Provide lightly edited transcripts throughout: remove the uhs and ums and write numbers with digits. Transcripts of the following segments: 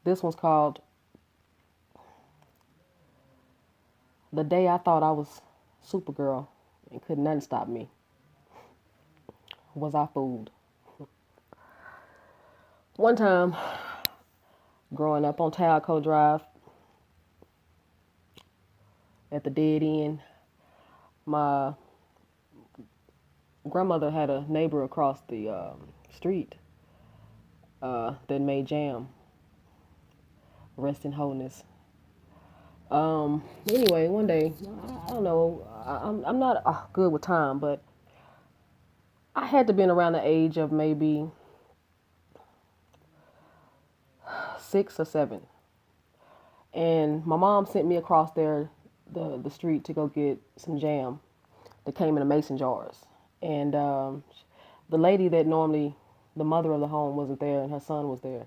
This one's called The Day I Thought I Was Supergirl and Could Nothing Stop Me. Was I fooled? One time, growing up on Talco Drive at the dead end, my grandmother had a neighbor across the street that made jam. Rest in wholeness. Anyway, one day, I don't know, I'm not good with time, but I had to been around the age of maybe 6 or 7. And my mom sent me across there, the street, to go get some jam that came in a mason jars. And the lady that normally, the mother of the home, wasn't there, and her son was there.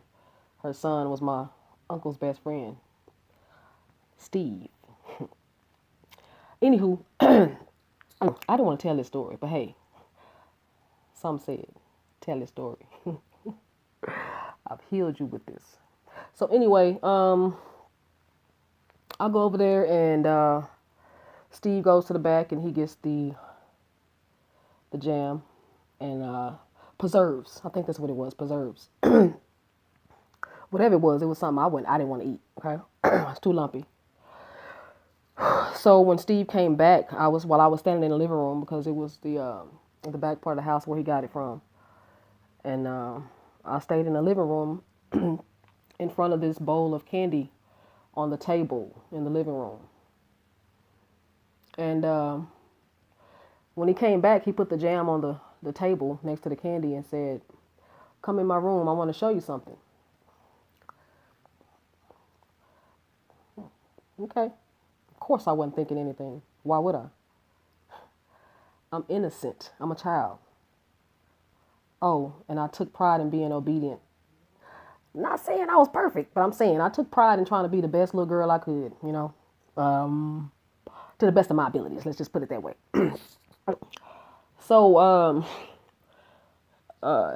Her son was my uncle's best friend, Steve. Anywho, I don't want to tell this story, but hey, some said, tell this story. I've healed you with this. So anyway, I'll go over there, and Steve goes to the back and he gets the jam and preserves. I think that's what it was, preserves. Whatever it was something I didn't want to eat. Okay, it's too lumpy. So when Steve came back, while I was standing in the living room, because it was the back part of the house where he got it from, and I stayed in the living room in front of this bowl of candy on the table in the living room. And when he came back, he put the jam on the table next to the candy and said, "Come in my room. I want to show you something." Okay. Of course I wasn't thinking anything. Why would I? I'm innocent. I'm a child. Oh, and I took pride in being obedient. Not saying I was perfect, but I'm saying I took pride in trying to be the best little girl I could, to the best of my abilities. Let's just put it that way. So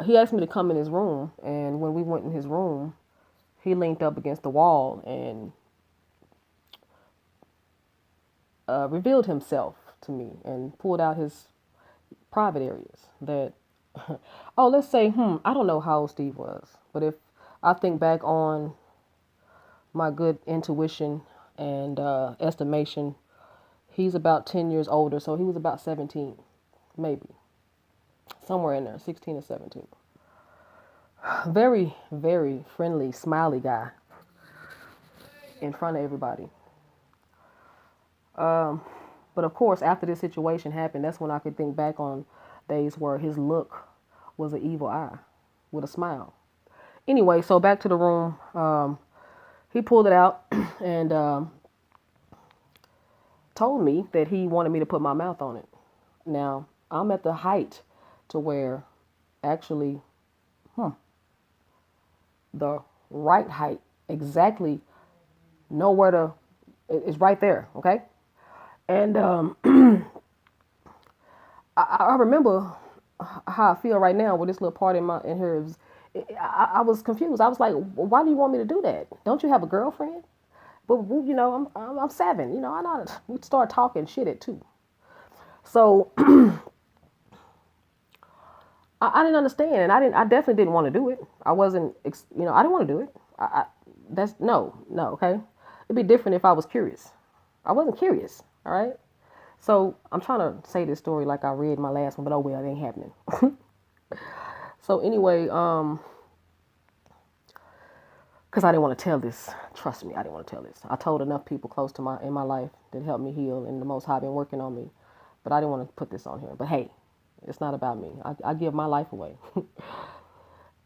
he asked me to come in his room, and when we went in his room, he leaned up against the wall and revealed himself to me and pulled out his private areas that, oh, let's say, I don't know how old Steve was, but if I think back on my good intuition and estimation, he's about 10 years older, so he was about 17, maybe. Somewhere in there, 16 or 17. Very, very friendly, smiley guy in front of everybody. But of course, after this situation happened, that's when I could think back on days where his look was an evil eye with a smile. Anyway, so back to the room. He pulled it out and told me that he wanted me to put my mouth on it. Now, I'm at the height to where actually, the right height, exactly nowhere to, it's right there, okay? And I remember how I feel right now with this little part in here. I was confused. I was like, why do you want me to do that? Don't you have a girlfriend? But I'm 7. I know we start talking shit at 2. So I didn't understand, and I definitely didn't want to do it. I wasn't, I didn't want to do it. That's no, okay. It'd be different if I was curious. I wasn't curious. All right. So I'm trying to say this story like I read my last one, but oh well, it ain't happening. So anyway, because I didn't want to tell this. Trust me, I didn't want to tell this. I told enough people close to in my life that helped me heal, and the Most High been working on me. But I didn't want to put this on here. But hey, it's not about me. I give my life away,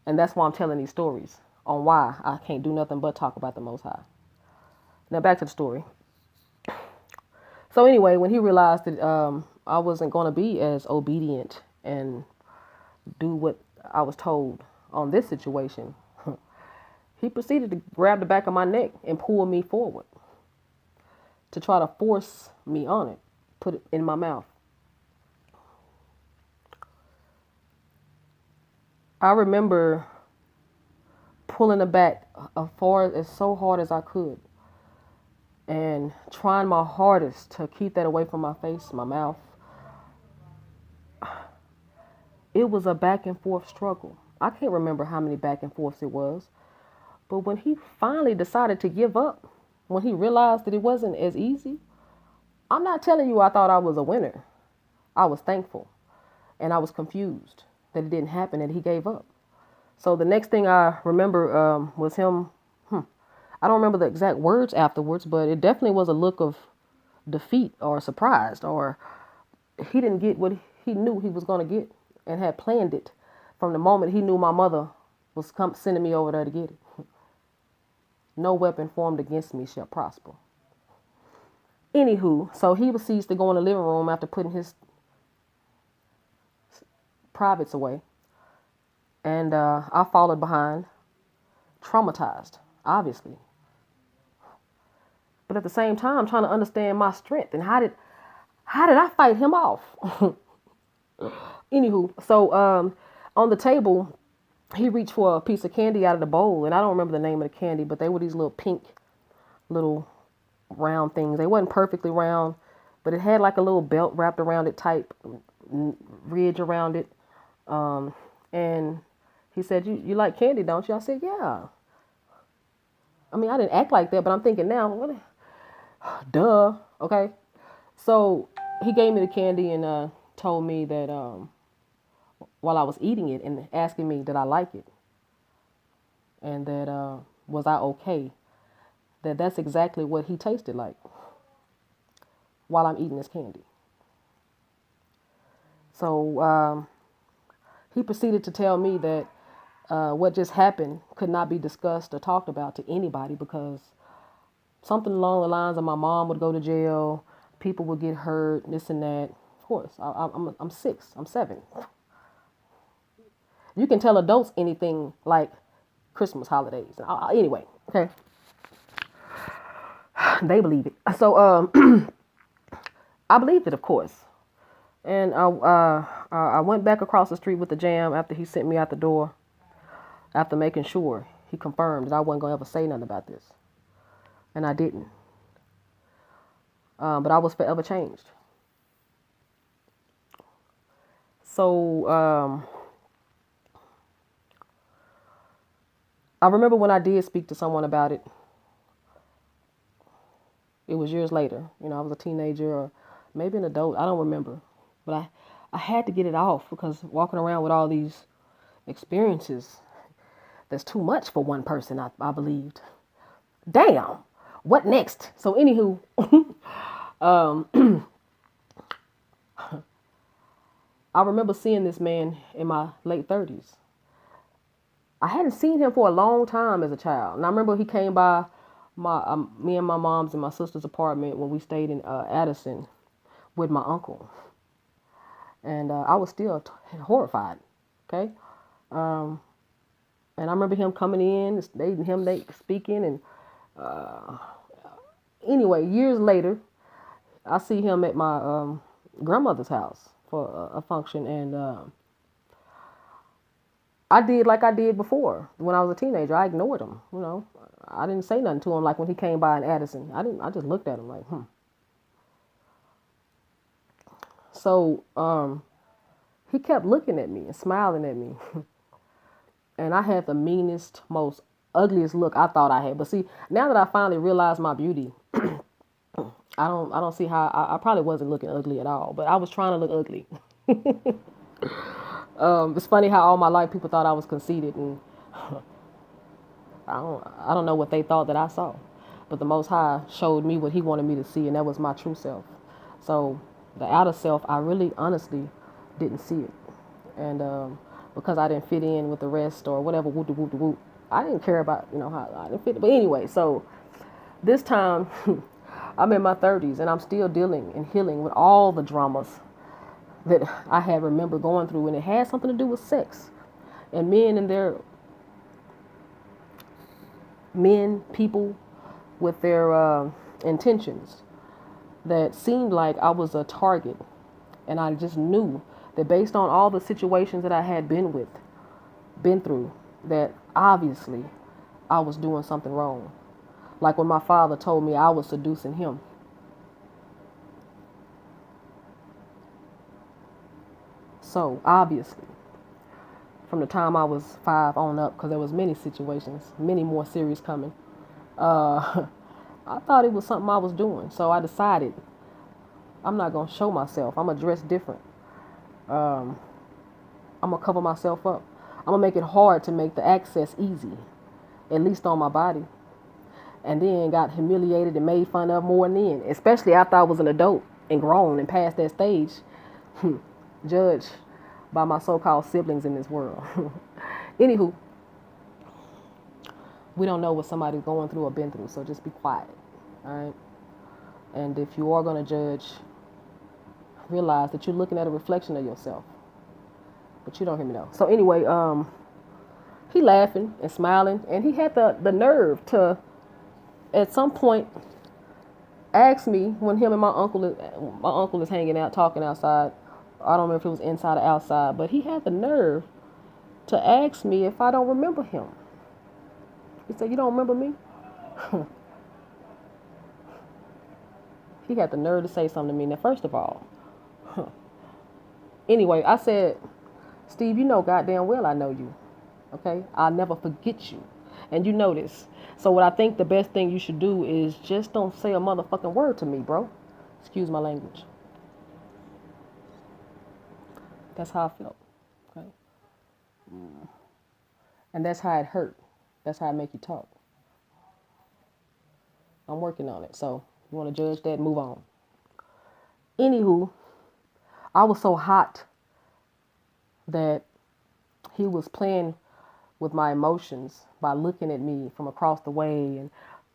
and that's why I'm telling these stories on why I can't do nothing but talk about the Most High. Now back to the story. So anyway, when he realized that I wasn't going to be as obedient and do what I was told on this situation, he proceeded to grab the back of my neck and pull me forward to try to force me on it, put it in my mouth. I remember pulling it back as so hard as I could, and trying my hardest to keep that away from my face, my mouth. It was a back and forth struggle. I can't remember how many back and forths it was, but when he finally decided to give up, when he realized that it wasn't as easy, I'm not telling you I thought I was a winner. I was thankful, and I was confused that it didn't happen, and he gave up. So the next thing I remember was him. I don't remember the exact words afterwards, but it definitely was a look of defeat or surprised, or he didn't get what he knew he was going to get and had planned it from the moment he knew my mother was sending me over there to get it. No weapon formed against me shall prosper. Anywho, so he proceeds to go in the living room after putting his privates away. And I followed behind, traumatized, obviously. But at the same time, trying to understand my strength and how did I fight him off? Anywho, so on the table, he reached for a piece of candy out of the bowl, and I don't remember the name of the candy, but they were these little pink, little round things. They wasn't perfectly round, but it had like a little belt wrapped around it, type ridge around it. And he said, "You like candy, don't you?" I said, "Yeah." I mean, I didn't act like that, but I'm thinking now, duh, okay. So he gave me the candy and told me that while I was eating it and asking me did I like it, and that was I okay, that's exactly what he tasted like while I'm eating this candy. So he proceeded to tell me that what just happened could not be discussed or talked about to anybody because something along the lines of my mom would go to jail, people would get hurt, this and that. Of course, I'm 6, I'm 7. You can tell adults anything like Christmas holidays. Anyway, okay. They believe it. So I believed it, of course. And I went back across the street with the jam after he sent me out the door, after making sure he confirmed that I wasn't going to ever say nothing about this. And I didn't. But I was forever changed. So I remember when I did speak to someone about it. It was years later. You know, I was a teenager or maybe an adult. I don't remember. But I had to get it off because walking around with all these experiences, that's too much for one person, I believed. Damn, what next? So anywho, I remember seeing this man in my late 30s. I hadn't seen him for a long time as a child. And I remember he came by me and my mom's and my sister's apartment when we stayed in Addison with my uncle. And I was still horrified, okay? And I remember him coming in, they speaking, and anyway, years later, I see him at my grandmother's house for a function, and I did like I did before when I was a teenager. I ignored him, you know. I didn't say nothing to him like when he came by in Addison. I just looked at him like, So he kept looking at me and smiling at me. And I had the meanest, most ugliest look I thought I had. But see, now that I finally realized my beauty, I don't see how I probably wasn't looking ugly at all, but I was trying to look ugly. It's funny how all my life people thought I was conceited, and I don't know what they thought that I saw, but the Most High showed me what He wanted me to see, and that was my true self. So the outer self, I really honestly didn't see it, and because I didn't fit in with the rest or whatever, whoop de whoop de whoop, I didn't care about how I didn't fit. But anyway, so this time I'm in my 30s and I'm still dealing and healing with all the dramas that I had remembered going through, and it had something to do with sex and people with their intentions that seemed like I was a target. And I just knew that based on all the situations that I had been through, that obviously I was doing something wrong. Like when my father told me I was seducing him. So obviously, from the time I was 5 on up, because there was many situations, many more series coming. Uh, I thought it was something I was doing, so I decided I'm not gonna show myself. I'm gonna dress different. Um, I'm gonna cover myself up. I'm gonna make it hard to make the access easy, at least on my body. And then got humiliated and made fun of more than then, especially after I was an adult and grown and past that stage, judged by my so-called siblings in this world. Anywho, we don't know what somebody's going through or been through, so just be quiet, all right? And if you are going to judge, realize that you're looking at a reflection of yourself. But you don't hear me though. So anyway, he laughing and smiling, and he had the nerve to, at some point, ask me when him and my uncle is hanging out talking outside. I don't remember if it was inside or outside, but he had the nerve to ask me if I don't remember him. He said, "You don't remember me?" He had the nerve to say something to me. Now, first of all, anyway, I said, "Steve, you know goddamn well I know you. Okay? I'll never forget you. And you know this. So what I think the best thing you should do is just don't say a motherfucking word to me, bro. Excuse my language." That's how I felt. Okay? And that's how it hurt. That's how it make you talk. I'm working on it. So you want to judge that, move on. Anywho, I was so hot that he was playing with my emotions by looking at me from across the way and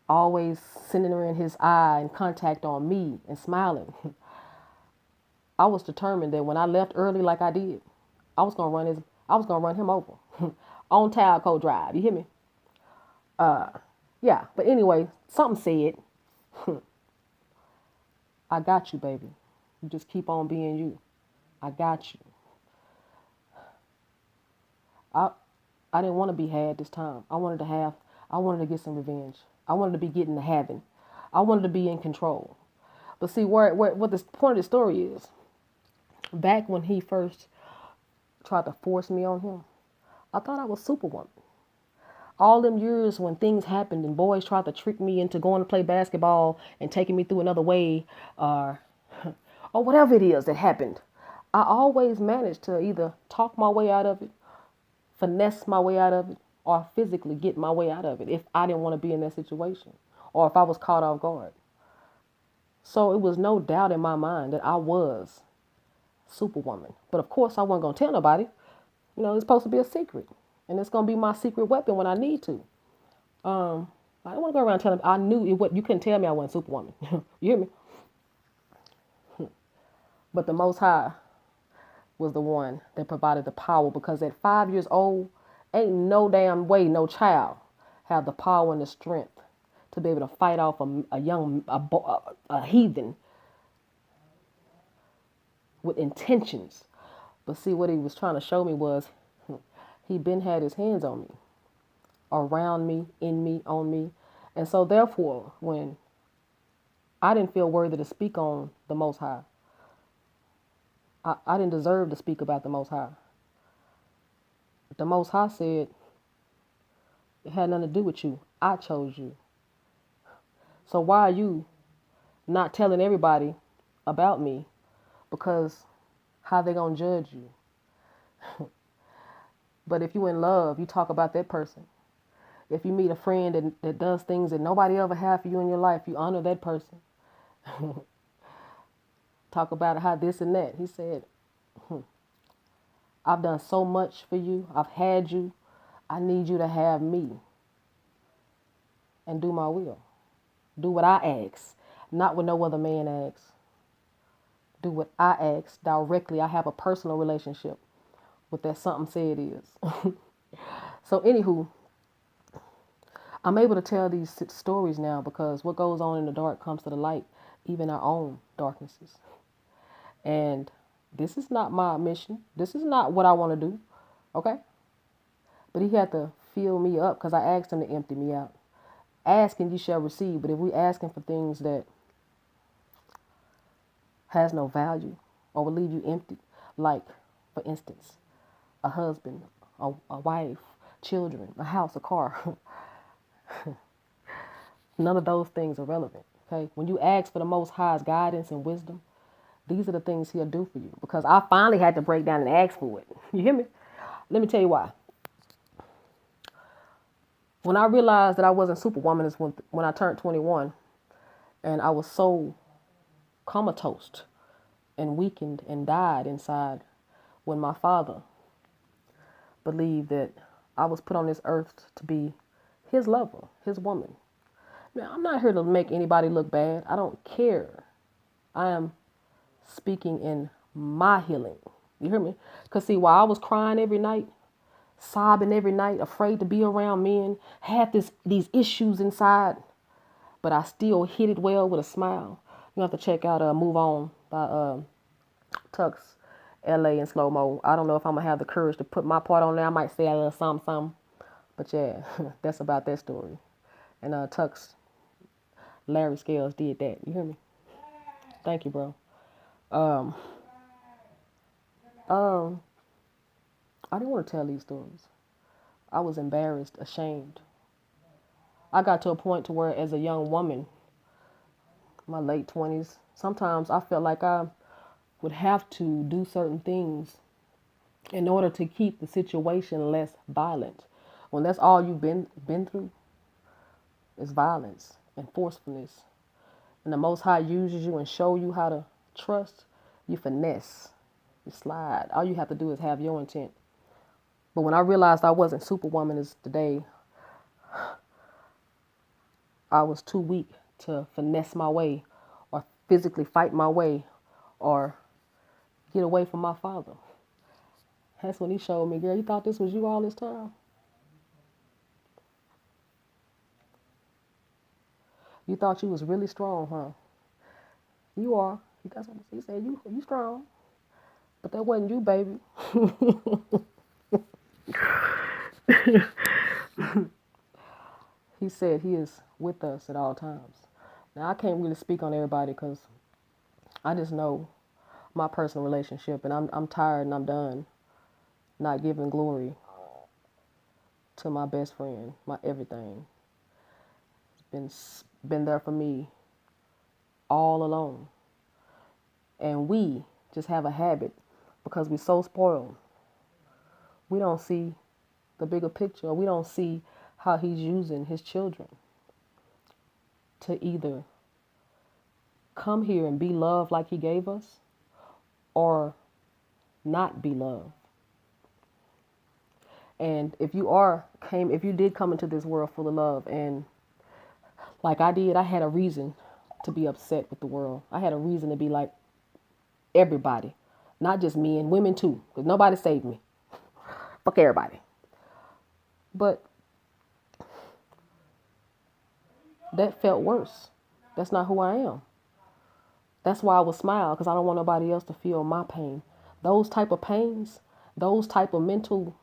always centering his eye and contact on me and smiling. I was determined that when I left early like I did, I was gonna run him over on Talco Drive. You hear me? Yeah. But anyway, something said, "I got you, baby. You just keep on being you. I got you." I I didn't want to be had this time. I wanted to get some revenge. I wanted to be getting the having. I wanted to be in control. But see, what the point of the story is, back when he first tried to force me on him, I thought I was Superwoman. All them years when things happened and boys tried to trick me into going to play basketball and taking me through another way, or or whatever it is that happened, I always managed to either talk my way out of it, finesse my way out of it, or physically get my way out of it if I didn't want to be in that situation or if I was caught off guard. So it was no doubt in my mind that I was Superwoman. But of course, I wasn't going to tell nobody. It's supposed to be a secret. And it's going to be my secret weapon when I need to. I don't want to go around telling. I knew you couldn't tell me I wasn't Superwoman. You hear me? But the Most High was the one that provided the power, because at 5 years old, ain't no damn way no child have the power and the strength to be able to fight off a heathen with intentions. But see, what he was trying to show me was he been had his hands on me, around me, in me, on me. And so therefore, when I didn't feel worthy to speak on the Most High, I didn't deserve to speak about the Most High. The Most High said it had nothing to do with you. I chose you. So why are you not telling everybody about me? Because how they gonna judge you? But if you in love, you talk about that person. If you meet a friend that does things that nobody ever had for you in your life, you honor that person. Talk about how this and that. He said, "I've done so much for you. I've had you. I need you to have me and do my will. Do what I ask, not what no other man asks. Do what I ask directly. I have a personal relationship with that something said is." So anywho, I'm able to tell these stories now because what goes on in the dark comes to the light, even our own darknesses. And this is not my mission. This is not what I want to do. Okay? But he had to fill me up because I asked him to empty me out. Ask and you shall receive. But if we asking for things that has no value or will leave you empty, like, for instance, a husband, a wife, children, a house, a car, none of those things are relevant. Okay? When you ask for the Most High's guidance and wisdom, these are the things he'll do for you. Because I finally had to break down and ask for it. You hear me? Let me tell you why. When I realized that I wasn't Superwoman is when I turned 21 and I was so comatose and weakened and died inside when my father believed that I was put on this earth to be his lover, his woman. Now, I'm not here to make anybody look bad. I don't care. I am speaking in my healing. You hear me? Because see, while I was crying every night, sobbing every night, afraid to be around men, had these issues inside, but I still hit it well with a smile. You have to check out Move On by Tux, LA in slow mo. I don't know if I'm going to have the courage to put my part on there. I might say a little something. But yeah, that's about that story. And Tux, Larry Scales did that. You hear me? Thank you, bro. Um, um, I didn't want to tell these stories. I was embarrassed, ashamed. I got to a point to where as a young woman, my late 20s, sometimes I felt like I would have to do certain things in order to keep the situation less violent. When that's all you've been through is violence and forcefulness. And the Most High uses you and show you how to trust, you finesse, you slide. All you have to do is have your intent. But when I realized I wasn't Superwoman is the day I was too weak to finesse my way or physically fight my way or get away from my father. That's when he showed me, girl, you thought this was you all this time? You thought you was really strong, huh? You are. That's what he said. You strong. But that wasn't you, baby. He said he is with us at all times. Now, I can't really speak on everybody because I just know my personal relationship, and I'm tired and I'm done not giving glory to my best friend, my everything. Been there for me all along. And we just have a habit because we're so spoiled. We don't see the bigger picture. We don't see how he's using his children to either come here and be loved like he gave us or not be loved. And if you did come into this world full of love, and like I did, I had a reason to be upset with the world. I had a reason to be like everybody, not just men, women too, because nobody saved me. Fuck everybody. But that felt worse. That's not who I am. That's why I would smile, because I don't want nobody else to feel my pain. Those type of pains, those type of mental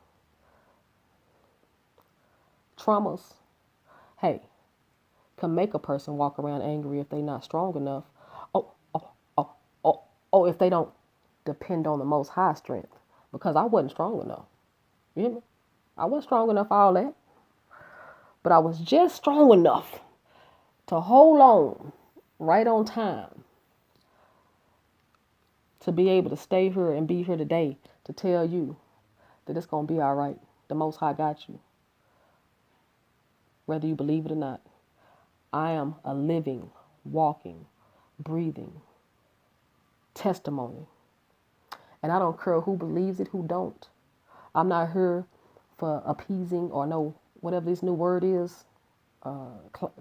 traumas, hey, can make a person walk around angry if they're not strong enough. Oh, oh, oh, oh, if they don't depend on the Most High strength, because I wasn't strong enough. You hear me? I wasn't strong enough for all that. But I was just strong enough to hold on right on time to be able to stay here and be here today to tell you that it's going to be all right. The Most High got you. Whether you believe it or not, I am a living, walking, breathing testimony. And I don't care who believes it, who don't. I'm not here for appeasing or no, whatever this new word is,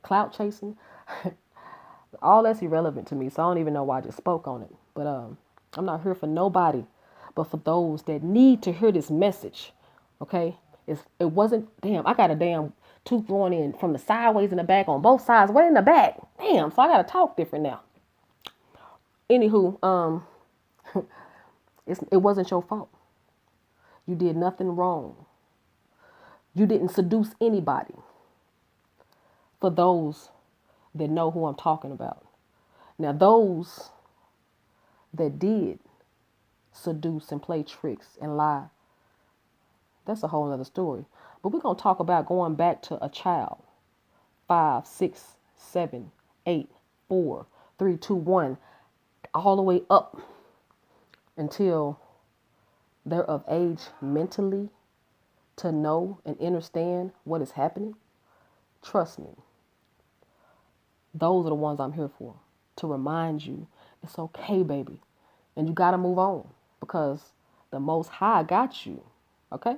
clout chasing. All that's irrelevant to me, so I don't even know why I just spoke on it. But I'm not here for nobody, but for those that need to hear this message. Okay? It wasn't, damn, I got a damn tooth growing in from the sideways and the back on both sides, way in the back. Damn, so I got to talk different now. Anywho, it wasn't your fault. You did nothing wrong. You didn't seduce anybody. For those that know who I'm talking about. Now, those that did seduce and play tricks and lie, that's a whole other story. But we're going to talk about going back to a child. 5, 6, 7, 8, 4, 3, 2, 1, all the way up until they're of age mentally to know and understand what is happening. Trust me, those are the ones I'm here for, to remind you it's okay, baby. And you got to move on because the Most High got you, okay?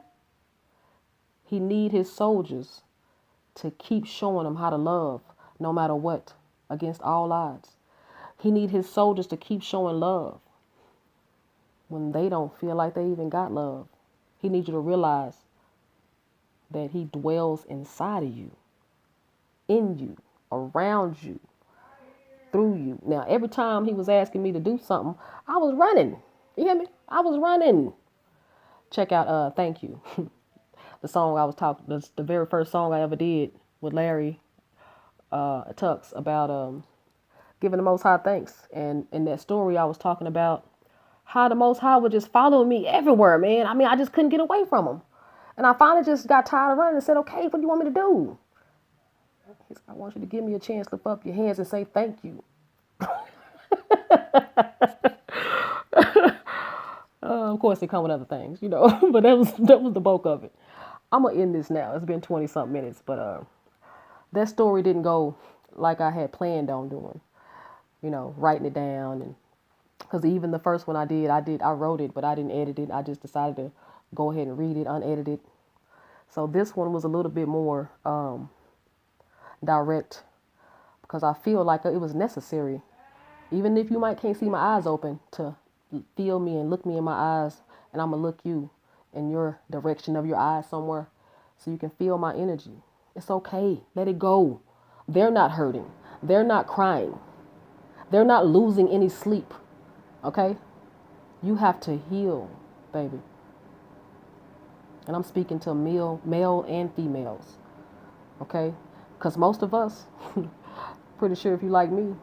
He need his soldiers to keep showing them how to love no matter what, against all odds. He need his soldiers to keep showing love when they don't feel like they even got love. He needs you to realize that he dwells inside of you, in you, around you, through you. Now, every time he was asking me to do something, I was running. You hear me? I was running. Check out Thank You. The song I was talking, the very first song I ever did with Larry Tux about giving the Most High thanks. And in that story, I was talking about how the Most High would just follow me everywhere, man. I mean, I just couldn't get away from him. And I finally just got tired of running and said, okay, what do you want me to do? He said, I want you to give me a chance to lift up your hands and say thank you. Of course, they come with other things, you know, but that was the bulk of it. I'm going to end this now. It's been 20-something minutes, but that story didn't go like I had planned on doing, you know, writing it down. And because even the first one I wrote it, but I didn't edit it. I just decided to go ahead and read it unedited. So this one was a little bit more direct because I feel like it was necessary. Even if you can't see my eyes open, to feel me and look me in my eyes, and I'm going to look you in your direction of your eyes somewhere so you can feel my energy. It's okay. Let it go. They're not hurting. They're not crying. They're not losing any sleep. Okay? You have to heal, baby. And I'm speaking to male and females. Okay? Because most of us, pretty sure if you like me,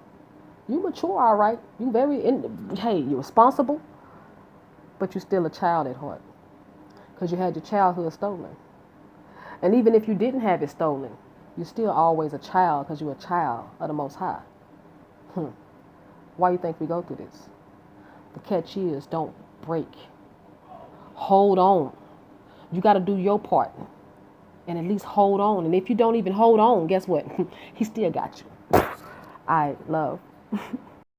you mature, all right. You you're responsible, but you're still a child at heart. Because you had your childhood stolen. And even if you didn't have it stolen, you're still always a child because you're a child of the Most High. Why you think we go through this? The catch is, don't break. Hold on. You got to do your part. And at least hold on. And if you don't even hold on, guess what? He still got you. I love.